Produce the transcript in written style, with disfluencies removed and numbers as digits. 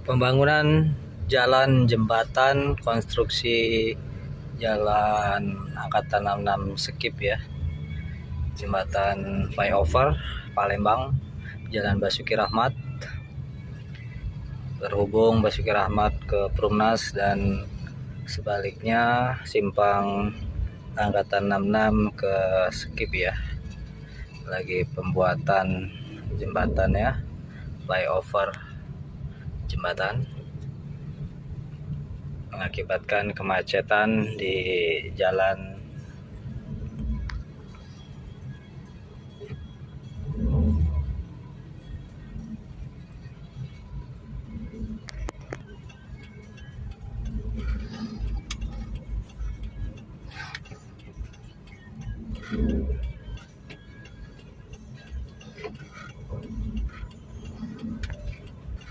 Pembangunan jalan jembatan, konstruksi jalan angkatan 66 Skip ya, jembatan flyover Palembang, Jalan Basuki Rahmat, berhubung Basuki Rahmat ke Perumnas dan sebaliknya simpang angkatan 66 ke Skip ya. Lagi pembuatan jembatan ya, flyover jembatan, mengakibatkan kemacetan di jalan